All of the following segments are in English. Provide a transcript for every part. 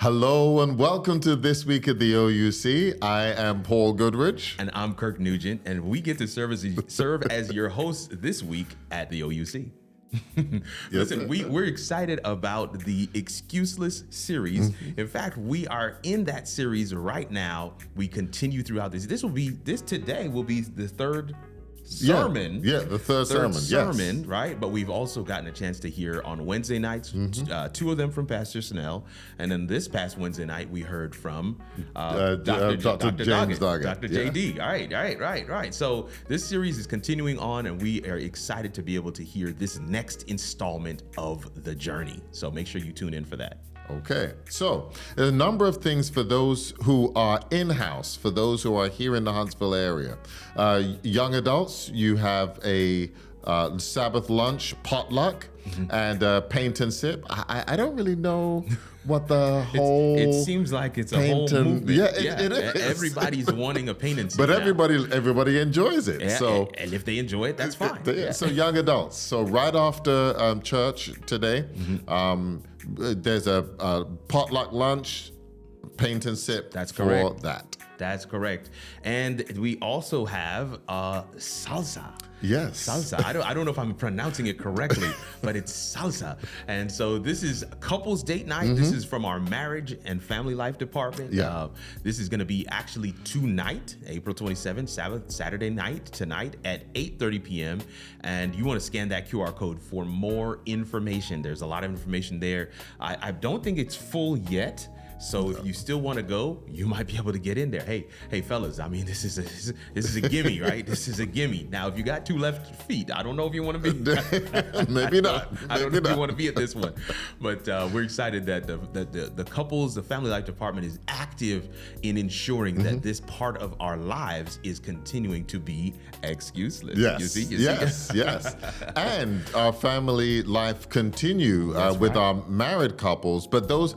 Hello and welcome to This Week at the OUC. I am Paul Goodrich. And I'm Kirk Nugent, and we get to serve as your host this week at the OUC. Listen, we're excited about the Excus Less series. In fact, we are in that series right now. We continue throughout this. Today will be the third sermon. Yeah, the third sermon. Yes. Right? But we've also gotten a chance to hear on Wednesday nights, two of them from Pastor Snell. And then this past Wednesday night, we heard from Dr. James Doggett. Dr. JD. All right. So this series is continuing on, and we are excited to be able to hear this next installment of the journey. So make sure you tune in for that. Okay, so a number of things for those who are in-house, for those who are here in the Huntsville area. Young adults, you have a Sabbath lunch potluck and paint and sip. I don't really know what the whole it seems like it's a whole movement. Yeah, it is. Everybody's wanting a paint and sip. But everybody enjoys it. Yeah, so and if they enjoy it, that's fine. So young adults. So right after church today, there's a potluck lunch, paint and sip. That's for correct. That's correct. And we also have salsa. Yes. Salsa. I don't know if I'm pronouncing it correctly, but it's salsa. And so this is couples date night. This is from our marriage and family life department. Yeah. This is going to be actually tonight, April 27th, Saturday night, tonight at 8:30 p.m. And you want to scan that QR code for more information. There's a lot of information there. I don't think it's full yet. So if you still want to go, you might be able to get in there. Hey, fellas, I mean, this is a gimme, right? This is a gimme. Now, if you got two left feet, I don't know if you want to be. Maybe not. I don't know if you want to be at this one. But we're excited that the couples, the family life department is active in ensuring that this part of our lives is continuing to be excuse less. Yes, yes. And our family life continue with our married couples, but those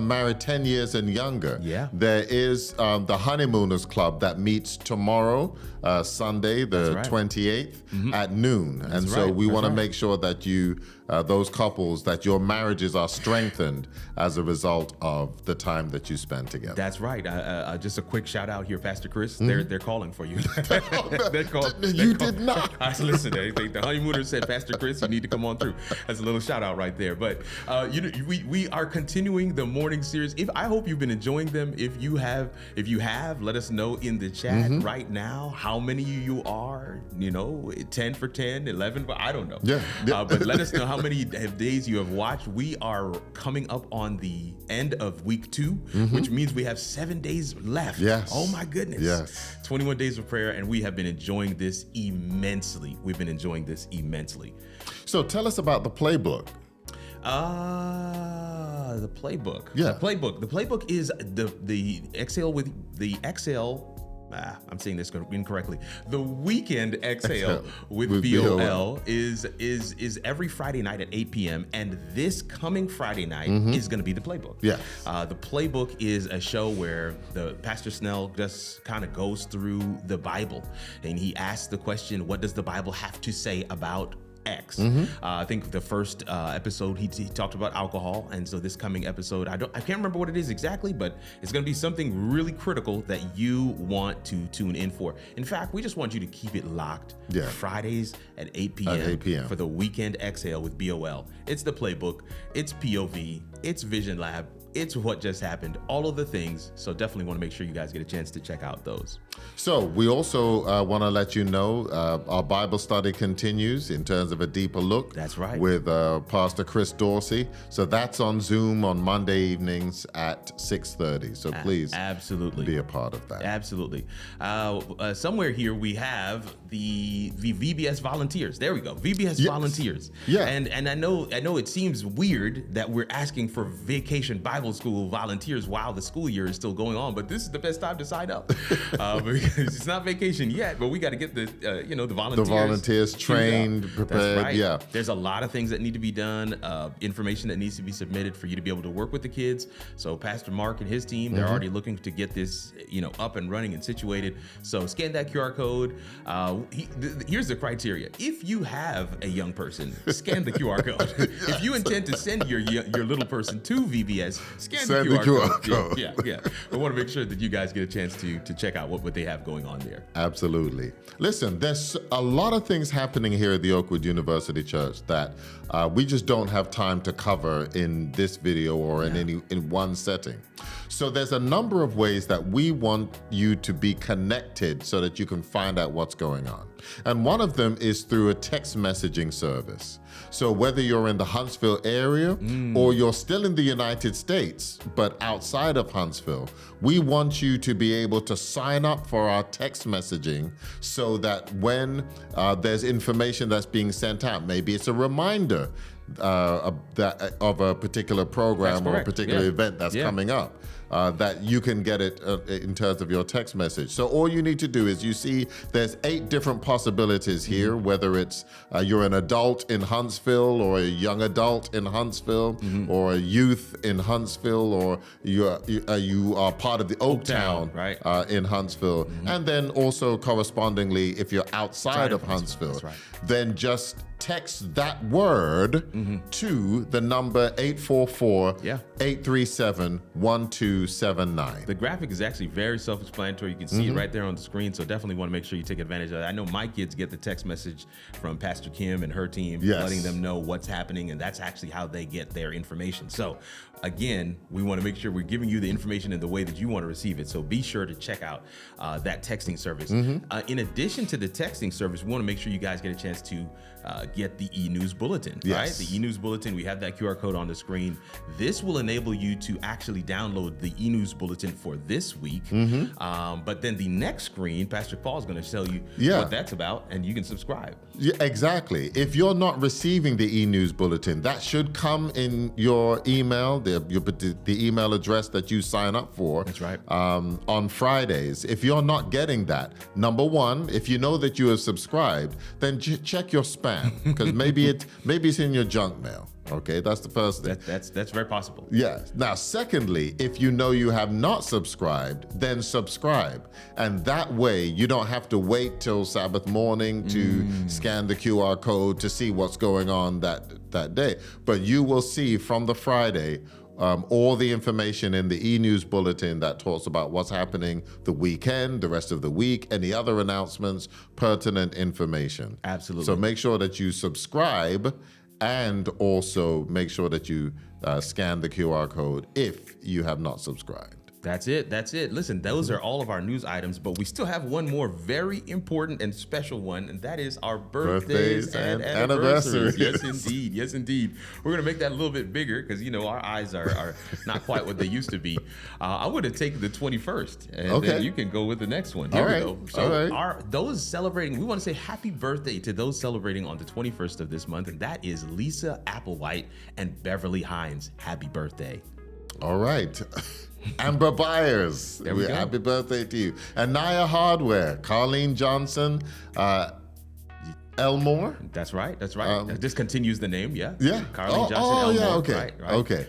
married 10 years and younger. Yeah. There is the Honeymooners Club that meets tomorrow, Sunday, the 28th at noon. And so we want to make sure that you, those couples, that your marriages are strengthened as a result of the time that you spend together. That's right. Just a quick shout out here, Pastor Chris. They're calling for you. You did not. Listen, the honeymooners said, Pastor Chris, you need to come on through. That's a little shout out right there. But we are continuing the morning series. I hope you've been enjoying them. If you have, let us know in the chat right now how many you are. 10 for 10, 11 for, I don't know. Yeah. But let us know how many days you have watched. We are coming up on the end of week 2, which means we have 7 days left. Yes. Oh my goodness. Yes. 21 days of prayer, and we have been enjoying this immensely. So tell us about the Playbook. The Playbook. Yeah. The Playbook is the Exhale with the Exhale. I'm saying this incorrectly. The Weekend Exhale with BOL is every Friday night at 8 p.m. And this coming Friday night is going to be the Playbook. Yes. The Playbook is a show where the Pastor Snell just kind of goes through the Bible, and he asks the question, what does the Bible have to say about X? I think the first episode he talked about alcohol, and so this coming episode I can't remember what it is exactly, but it's going to be something really critical that you want to tune in for. In fact, we just want you to keep it locked. Fridays at 8 p.m. for the Weekend Exhale with BOL. It's the Playbook, it's POV, it's Vision Lab, it's what just happened, all of the things. So definitely want to make sure you guys get a chance to check out those. So we also want to let you know our Bible study continues in terms of a deeper look. That's right. With Pastor Chris Dorsey. So that's on Zoom on Monday evenings at 6:30. So please absolutely be a part of that. Absolutely. Somewhere here we have the VBS Volunteers. There we go. VBS Volunteers. Yeah. And I know it seems weird that we're asking for vacation Bible school volunteers while the school year is still going on, but this is the best time to sign up. Because it's not vacation yet, but we got to get the volunteers trained, prepared. That's right. Yeah. There's a lot of things that need to be done, information that needs to be submitted for you to be able to work with the kids. So Pastor Mark and his team, they're already looking to get this, up and running and situated. So scan that QR code. Here's the criteria. If you have a young person, scan the QR code. If you intend to send your little person to VBS, Scan Send the the QR QR code. Yeah. We want to make sure that you guys get a chance to check out what they have going on there. Absolutely. Listen, there's a lot of things happening here at the Oakwood University Church that we just don't have time to cover in this video or in one setting. So there's a number of ways that we want you to be connected so that you can find out what's going on. And one of them is through a text messaging service. So whether you're in the Huntsville area or you're still in the United States, but outside of Huntsville, we want you to be able to sign up for our text messaging so that when there's information that's being sent out, maybe it's a reminder of a particular program or a particular event that's coming up, that you can get it in terms of your text message. So all you need to do is, you see there's 8 different possibilities here, whether it's you're an adult in Huntsville or a young adult in Huntsville or a youth in Huntsville, or you are part of the Oaktown in Huntsville. And then also correspondingly, if you're outside of Huntsville, then just text that word to the number 844-837-1279. The graphic is actually very self-explanatory. You can see it right there on the screen, so definitely want to make sure you take advantage of that. I know my kids get the text message from Pastor Kim and her team, letting them know what's happening, and that's actually how they get their information. So again, we want to make sure we're giving you the information in the way that you want to receive it, so be sure to check out that texting service. In addition to the texting service, we want to make sure you guys get a chance to get the ENews Bulletin, right? The ENews Bulletin, we have that QR code on the screen. This will enable you to actually download the ENews Bulletin for this week. But then the next screen, Pastor Paul is going to tell you what that's about, and you can subscribe. Yeah, exactly. If you're not receiving the ENews Bulletin, that should come in your email, the email address that you sign up for. That's right. On Fridays. If you're not getting that, number one, if you know that you have subscribed, then check your spam, because maybe it's in your junk mail. Okay, that's the first thing. That's very possible. Yeah. Now, secondly, if you know you have not subscribed, then subscribe. And that way, you don't have to wait till Sabbath morning to scan the QR code to see what's going on that day. But you will see from the Friday all the information in the ENews Bulletin that talks about what's happening the weekend, the rest of the week, any other announcements, pertinent information. Absolutely. So make sure that you subscribe, and also make sure that you scan the QR code if you have not subscribed. That's it. Listen, those are all of our news items, but we still have one more very important and special one, and that is our birthdays and anniversaries. Yes, indeed. We're going to make that a little bit bigger because, our eyes are not quite what they used to be. I'm going to take the 21st, and then you can go with the next one. Here we go. So those celebrating, we want to say happy birthday to those celebrating on the 21st of this month, and that is Lisa Applewhite and Beverly Hines. Happy birthday. All right. Amber Byers, happy birthday to you. Anaya Hardware, Carlene Johnson, Elmore. That's right. This continues the name, Carlene Johnson, Elmore. Okay.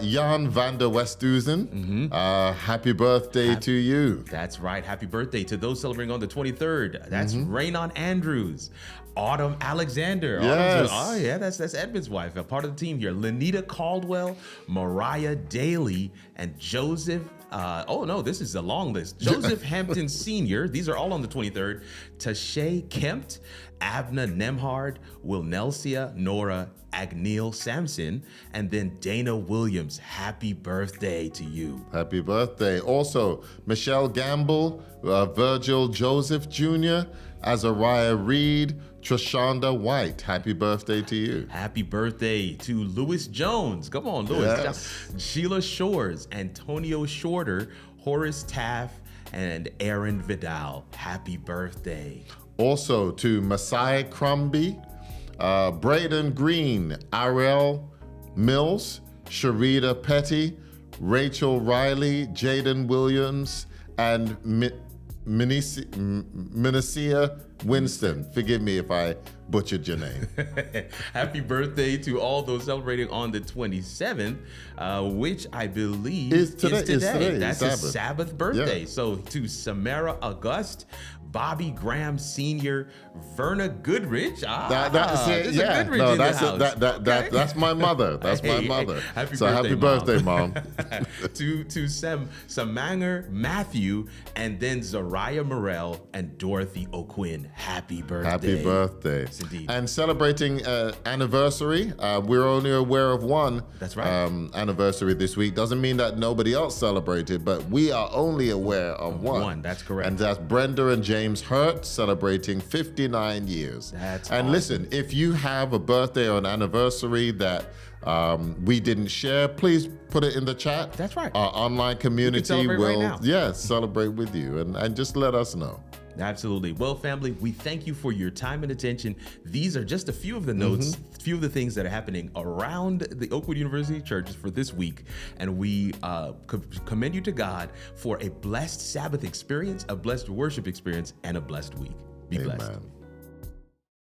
Jan van der Westhuizen, happy birthday to you. That's right. Happy birthday to those celebrating on the 23rd. That's Raynon Andrews. Autumn Alexander. Yes. That's Edmund's wife, a part of the team here. Lenita Caldwell, Mariah Daly, and Joseph. This is a long list. Joseph Hampton Sr. These are all on the 23rd. Tashay Kempt, Abna Nemhard, Wilnelsia, Nora, Agneil Sampson, and then Dana Williams. Happy birthday to you. Happy birthday. Also, Michelle Gamble, Virgil Joseph Jr., Azariah Reed, Trishonda White. Happy birthday to you. Happy birthday to Louis Jones. Come on, Louis. Yes. Sheila Shores, Antonio Shorter, Horace Taff, and Aaron Vidal. Happy birthday. Also to Messiah Crumby, Braden Green, Ariel Mills, Sharita Petty, Rachel Riley, Jaden Williams, and Minicia Winston. Forgive me if I butchered your name. Happy birthday to all those celebrating on the 27th, which I believe is today. That's Sabbath. a Sabbath birthday. Yeah. So to Samara August, Bobby Graham Sr., Verna Goodrich. That's my mother. That's my mother. Happy birthday, Mom. to Samanger Matthew, and then Zariah Morrell and Dorothy O'Quinn. Happy birthday. Happy birthday. Yes, indeed. And celebrating anniversary, we're only aware of one. That's right. Anniversary this week. Doesn't mean that nobody else celebrated, but we are only aware of one. That's correct. And that's Brenda and James Hurt celebrating 59 years. That's and awesome. Listen, if you have a birthday or an anniversary that we didn't share, please put it in the chat. That's right. Our online community will right celebrate with you and just let us know. Absolutely. Well, family, we thank you for your time and attention. These are just a few of the notes, few of the things that are happening around the Oakwood University Church for this week. And we commend you to God for a blessed Sabbath experience, a blessed worship experience, and a blessed week. Be blessed. Amen.